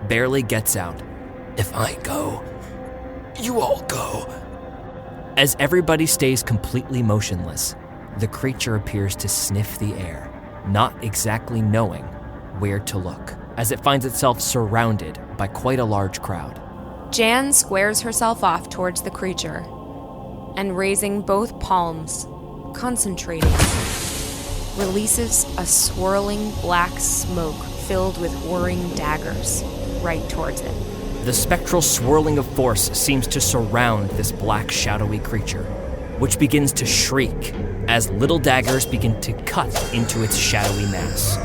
barely gets out. If I go, you all go. As everybody stays completely motionless, the creature appears to sniff the air, not exactly knowing where to look, as it finds itself surrounded by quite a large crowd. Jan squares herself off towards the creature and, raising both palms, concentrating, releases a swirling black smoke filled with whirring daggers right towards it. The spectral swirling of force seems to surround this black, shadowy creature, which begins to shriek as little daggers begin to cut into its shadowy mass.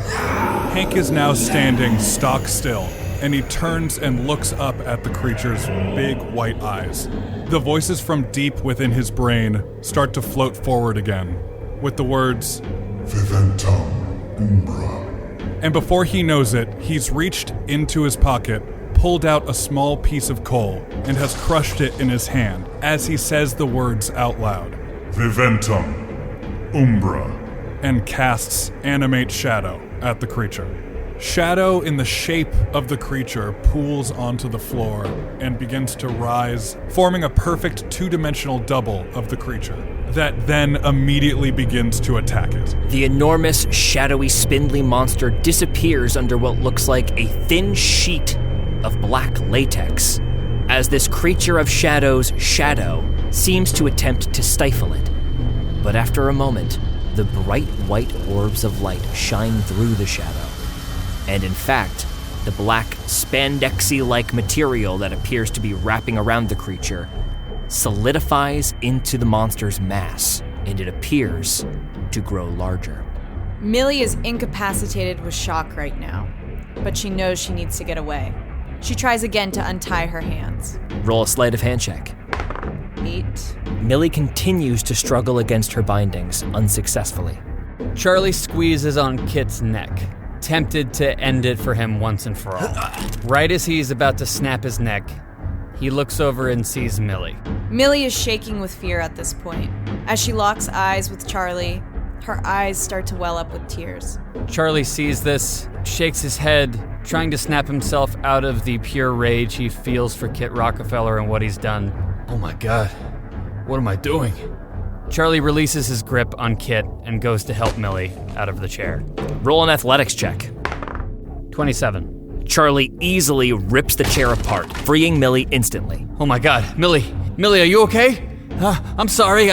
Hank is now standing stock still, and he turns and looks up at the creature's big white eyes. The voices from deep within his brain start to float forward again, with the words, Viventum Umbra. And before he knows it, he's reached into his pocket, pulled out a small piece of coal, and has crushed it in his hand as he says the words out loud. Viventum Umbra. And casts Animate Shadow at the creature. Shadow in the shape of the creature pools onto the floor and begins to rise, forming a perfect 2-dimensional double of the creature that then immediately begins to attack it. The enormous, shadowy, spindly monster disappears under what looks like a thin sheet of black latex, as this creature of shadow's shadow seems to attempt to stifle it. But after a moment, the bright white orbs of light shine through the shadow. And in fact, the black, spandexy-like material that appears to be wrapping around the creature solidifies into the monster's mass, and it appears to grow larger. Millie is incapacitated with shock right now, but she knows she needs to get away. She tries again to untie her hands. Roll a sleight of hand check. 8. Millie continues to struggle against her bindings, unsuccessfully. Charlie squeezes on Kit's neck, tempted to end it for him once and for all. Right as he's about to snap his neck, he looks over and sees Millie. Millie is shaking with fear at this point. As she locks eyes with Charlie, her eyes start to well up with tears. Charlie sees this, shakes his head, trying to snap himself out of the pure rage he feels for Kit Rockefeller and what he's done. Oh my god. What am I doing? Charlie releases his grip on Kit and goes to help Millie out of the chair. Roll an athletics check. 27. Charlie easily rips the chair apart, freeing Millie instantly. Oh my god, Millie, are you okay? I'm sorry,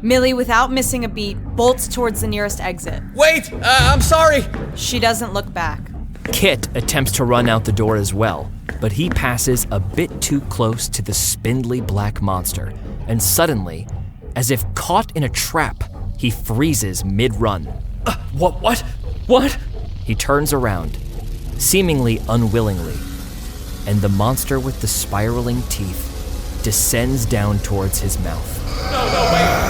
Millie, without missing a beat, bolts towards the nearest exit. Wait, I'm sorry! She doesn't look back. Kit attempts to run out the door as well, but he passes a bit too close to the spindly black monster, and suddenly, as if caught in a trap, he freezes mid-run. What? He turns around, seemingly unwillingly, and the monster with the spiraling teeth descends down towards his mouth. No, wait!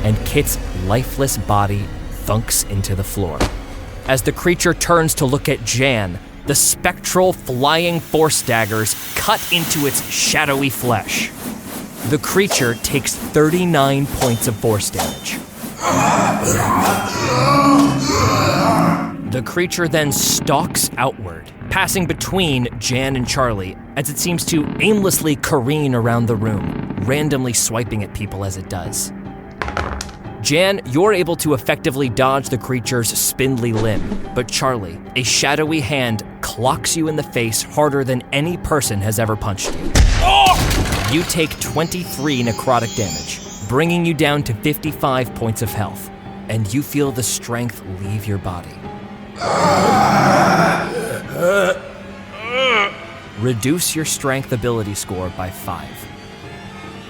And Kit's lifeless body thunks into the floor. As the creature turns to look at Jan, the spectral flying force daggers cut into its shadowy flesh. The creature takes 39 points of force damage. The creature then stalks outward, passing between Jan and Charlie as it seems to aimlessly careen around the room, randomly swiping at people as it does. Jan, you're able to effectively dodge the creature's spindly limb, but Charlie, a shadowy hand clocks you in the face harder than any person has ever punched you. You take 23 necrotic damage, bringing you down to 55 points of health, and you feel the strength leave your body. Reduce your strength ability score by 5.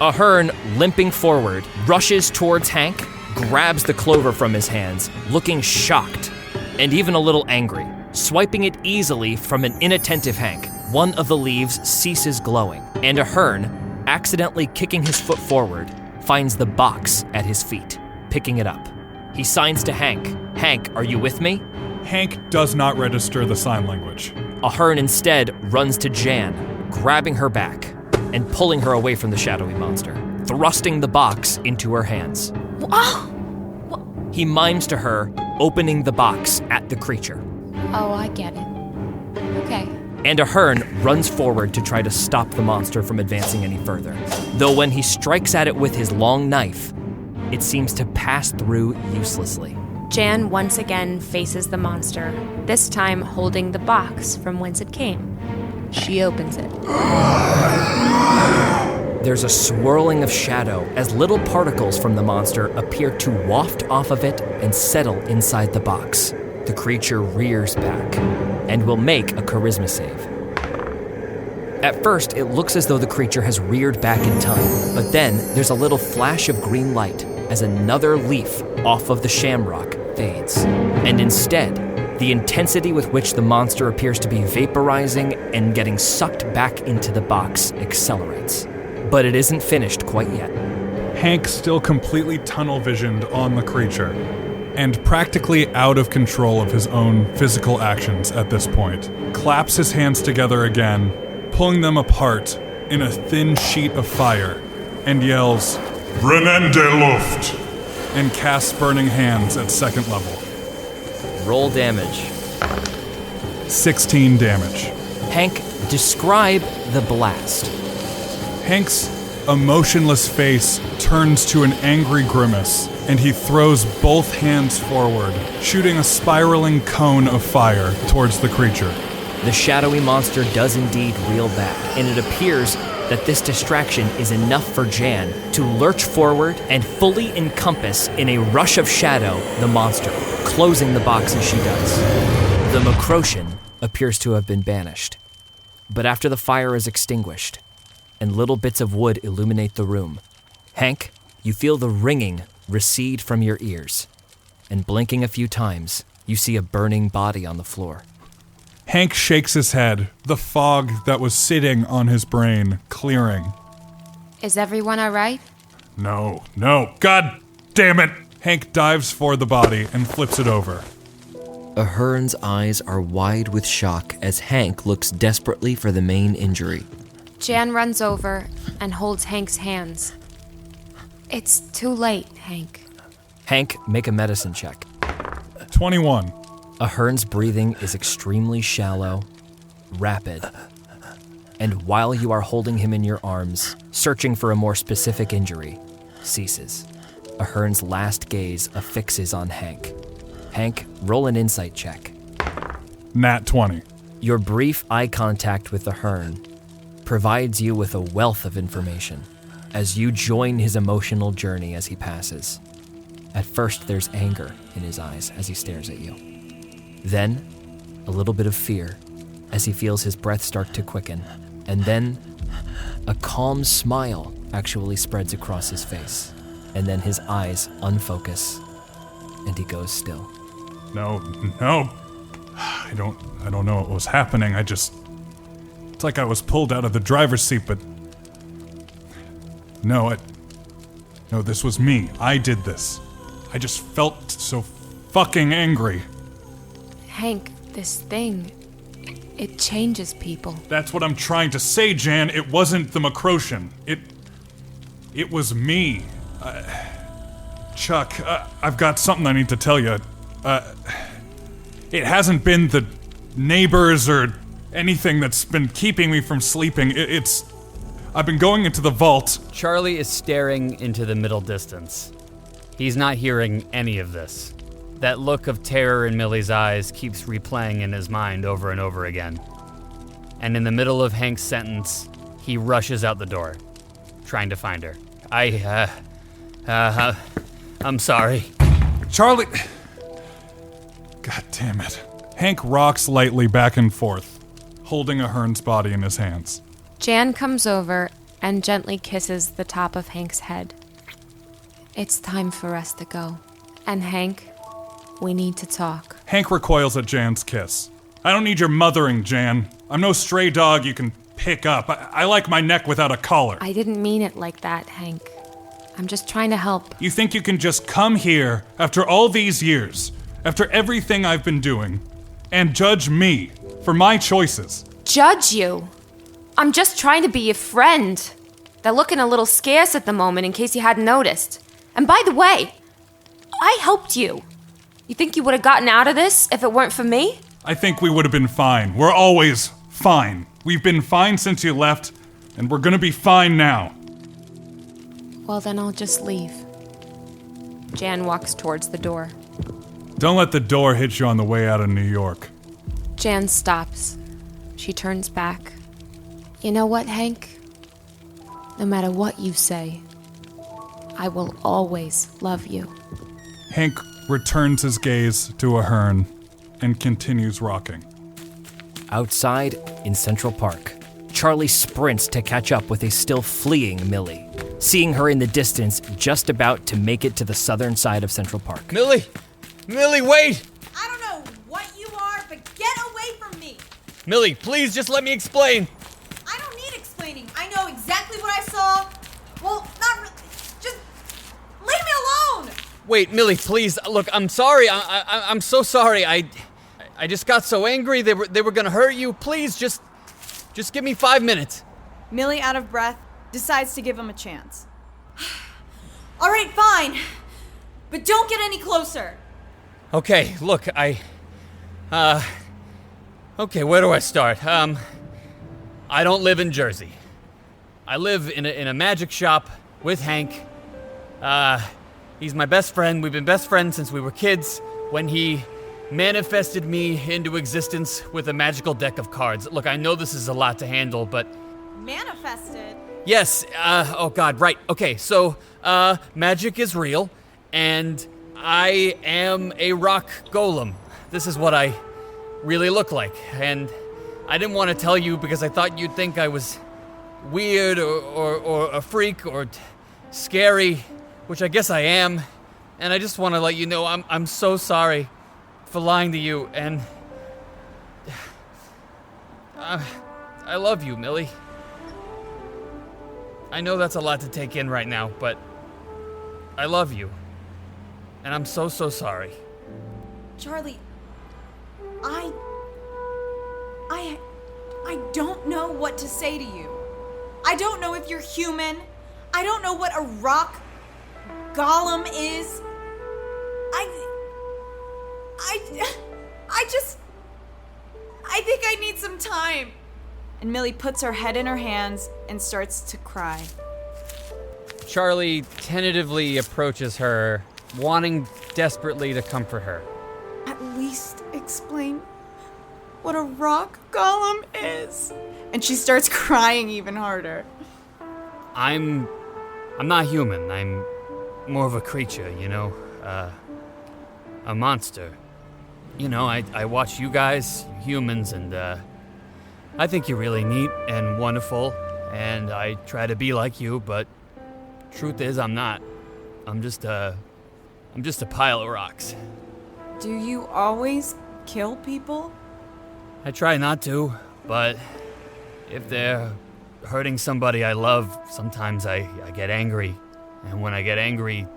Ahern, limping forward, rushes towards Hank, grabs the clover from his hands, looking shocked and even a little angry. Swiping it easily from an inattentive Hank, one of the leaves ceases glowing, and Ahern, accidentally kicking his foot forward, finds the box at his feet, picking it up. He signs to Hank. Hank, are you with me? Hank does not register the sign language. Ahern instead runs to Jan, grabbing her back and pulling her away from the shadowy monster, thrusting the box into her hands. He mimes to her, opening the box at the creature. Oh, I get it. Okay. And Ahern runs forward to try to stop the monster from advancing any further. Though when he strikes at it with his long knife, it seems to pass through uselessly. Jan once again faces the monster, this time holding the box from whence it came. She opens it. There's a swirling of shadow as little particles from the monster appear to waft off of it and settle inside the box. The creature rears back and will make a charisma save. At first, it looks as though the creature has reared back in time, but then there's a little flash of green light as another leaf off of the shamrock fades. And instead, the intensity with which the monster appears to be vaporizing and getting sucked back into the box accelerates. But it isn't finished quite yet. Hank, still completely tunnel-visioned on the creature, and practically out of control of his own physical actions at this point, claps his hands together again, pulling them apart in a thin sheet of fire, and yells, Brennende Luft! And casts Burning Hands at second level. Roll damage. 16 damage. Hank, describe the blast. Hank's emotionless face turns to an angry grimace, and he throws both hands forward, shooting a spiraling cone of fire towards the creature. The shadowy monster does indeed reel back, and it appears that this distraction is enough for Jan to lurch forward and fully encompass in a rush of shadow the monster, closing the box as she does. The McCrotion appears to have been banished. But after the fire is extinguished and little bits of wood illuminate the room, Hank, you feel the ringing recede from your ears, and blinking a few times, you see a burning body on the floor. Hank shakes his head, the fog that was sitting on his brain clearing. Is everyone all right? No, God damn it! Hank dives for the body and flips it over. Ahern's eyes are wide with shock as Hank looks desperately for the main injury. Jan runs over and holds Hank's hands. It's too late, Hank. Hank, make a medicine check. 21. Ahern's breathing is extremely shallow, rapid, and while you are holding him in your arms, searching for a more specific injury, ceases. Ahern's last gaze affixes on Hank. Hank, roll an insight check. Nat 20. Your brief eye contact with Ahern provides you with a wealth of information as you join his emotional journey as he passes. At first, there's anger in his eyes as he stares at you. Then, a little bit of fear as he feels his breath start to quicken. And then, a calm smile actually spreads across his face. And then his eyes unfocus, and he goes still. No. I don't know what was happening. It's like I was pulled out of the driver's seat, but... No, this was me. I did this. I just felt so fucking angry. Hank, this thing, it changes people. That's what I'm trying to say, Jan. It wasn't the McCrotion. It was me. Chuck, I've got something I need to tell you. It hasn't been the neighbors or anything that's been keeping me from sleeping. I've been going into the vault. Charlie is staring into the middle distance. He's not hearing any of this. That look of terror in Millie's eyes keeps replaying in his mind over and over again. And in the middle of Hank's sentence, he rushes out the door, trying to find her. I'm sorry. Charlie... God damn it. Hank rocks lightly back and forth, holding Ahern's body in his hands. Jan comes over and gently kisses the top of Hank's head. It's time for us to go. And Hank, we need to talk. Hank recoils at Jan's kiss. I don't need your mothering, Jan. I'm no stray dog you can pick up. I like my neck without a collar. I didn't mean it like that, Hank. I'm just trying to help. You think you can just come here after all these years, after everything I've been doing, and judge me for my choices? Judge you? I'm just trying to be a friend. They're looking a little scarce at the moment in case you hadn't noticed. And by the way, I helped you. You think you would have gotten out of this if it weren't for me? I think we would have been fine. We're always fine. We've been fine since you left, and we're gonna be fine now. Well, then I'll just leave. Jan walks towards the door. Don't let the door hit you on the way out of New York. Jan stops. She turns back. You know what, Hank? No matter what you say, I will always love you. Hank returns his gaze to Ahern and continues rocking. Outside, in Central Park, Charlie sprints to catch up with a still fleeing Millie, seeing her in the distance just about to make it to the southern side of Central Park. Millie, wait! I don't know what you are, but get away from me! Millie, please just let me explain. I don't need explaining. I know exactly what I saw. Well, not really. Just leave me alone! Wait, Millie, please. Look, I'm sorry. I'm so sorry. I just got so angry. They were gonna hurt you. Please, just give me 5 minutes. Millie, out of breath, decides to give him a chance. All right, fine. But don't get any closer. Okay, look, okay, where do I start? I don't live in Jersey. I live in a magic shop with Hank. He's my best friend. We've been best friends since we were kids, when he manifested me into existence with a magical deck of cards. Look, I know this is a lot to handle, but Manifested? Yes, oh god, right. Okay, so, magic is real, and I am a rock golem. This is what I really look like, and I didn't want to tell you because I thought you'd think I was weird or a freak or scary, which I guess I am, and I just want to let you know I'm so sorry for lying to you, and I love you, Millie. I know that's a lot to take in right now, but I love you. And I'm so sorry. Charlie, I don't know what to say to you. I don't know if you're human. I don't know what a rock golem is. I think I need some time. And Millie puts her head in her hands and starts to cry. Charlie tentatively approaches her, wanting desperately to comfort her. At least explain what a rock golem is. And she starts crying even harder. I'm not human. I'm more of a creature, you know? A monster. You know, I watch you guys, humans, and I think you're really neat and wonderful, and I try to be like you, but truth is I'm not. I'm just a pile of rocks. Do you always kill people? I try not to, but if they're hurting somebody I love, sometimes I get angry, and when I get angry,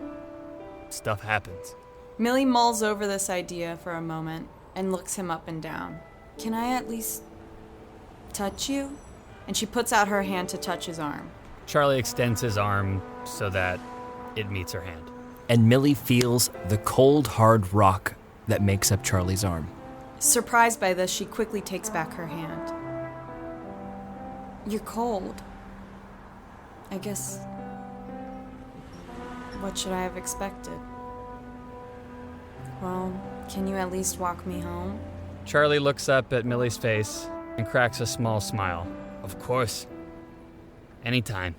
stuff happens. Millie mulls over this idea for a moment and looks him up and down. Can I at least touch you? And she puts out her hand to touch his arm. Charlie extends his arm so that it meets her hand. And Millie feels the cold, hard rock that makes up Charlie's arm. Surprised by this, she quickly takes back her hand. You're cold. I guess... what should I have expected? Well, can you at least walk me home? Charlie looks up at Millie's face and cracks a small smile. Of course. Anytime.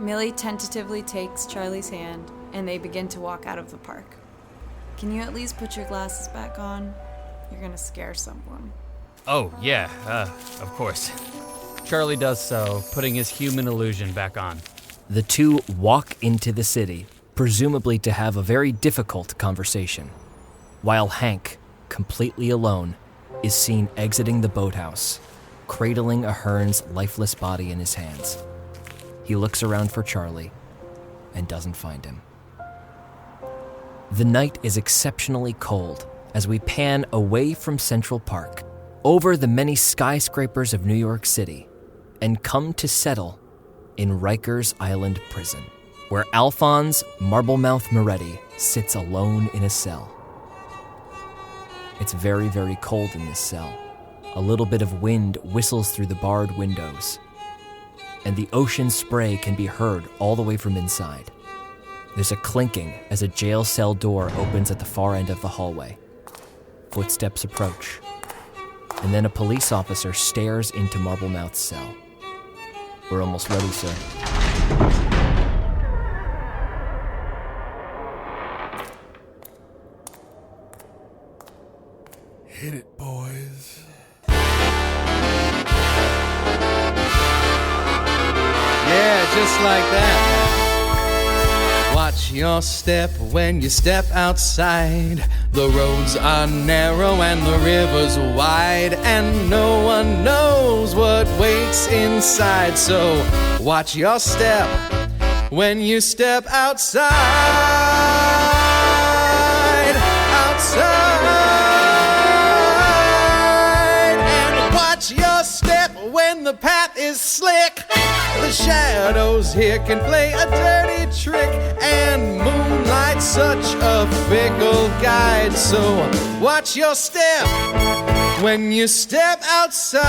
Millie tentatively takes Charlie's hand, and they begin to walk out of the park. Can you at least put your glasses back on? You're gonna scare someone. Oh, yeah, of course. Charlie does so, putting his human illusion back on. The two walk into the city, presumably to have a very difficult conversation, while Hank, completely alone, is seen exiting the boathouse, cradling Ahern's lifeless body in his hands. He looks around for Charlie and doesn't find him. The night is exceptionally cold as we pan away from Central Park, over the many skyscrapers of New York City, and come to settle in Rikers Island Prison, where Alphonse Marblemouth Moretti sits alone in a cell. It's very, very cold in this cell. A little bit of wind whistles through the barred windows, and the ocean spray can be heard all the way from inside. There's a clinking as a jail cell door opens at the far end of the hallway. Footsteps approach, and then a police officer stares into Marblemouth's cell. We're almost ready, sir. Hit it, boys. Yeah, just like that. Watch your step when you step outside. The roads are narrow and the river's wide, and no one knows what waits inside. So watch your step when you step outside. And watch your step when the path is slick. The shadows here can play a dirty trick, and moonlight's such a fickle guide. So watch your step when you step outside.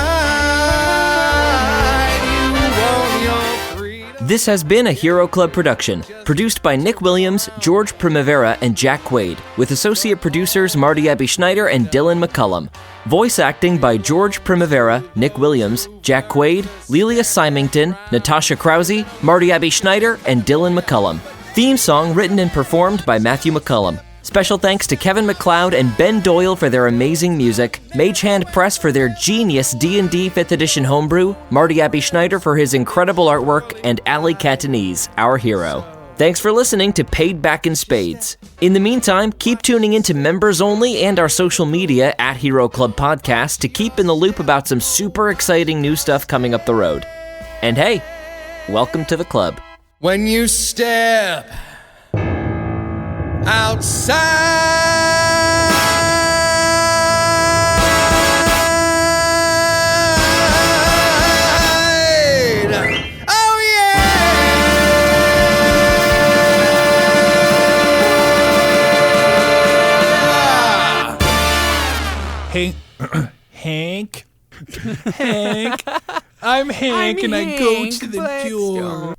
You want your freedom. This has been a Hero Club production, produced by Nick Williams, George Primavera, and Jack Quaid, with associate producers Marty Abbe-Schneider and Dylan McCollum. Voice acting by George Primavera, Nick Williams, Jack Quaid, Lelia Symington, Natasha Krause, Marty Abbe-Schneider, and Dylan McCollum. Theme song written and performed by Matthew McCollum. Special thanks to Kevin MacLeod and Ben Doyle for their amazing music, Mage Hand Press for their genius D&D 5th edition homebrew, Marty Abbe-Schneider for his incredible artwork, and Ali Catanese, our hero. Thanks for listening to Paid Back in Spades. In the meantime, keep tuning into members only and our social media at Hero Club Podcast to keep in the loop about some super exciting new stuff coming up the road. And hey, welcome to the club. When you step outside, oh yeah! Hey, Hank. Hank. I'm Hank and I go to the door.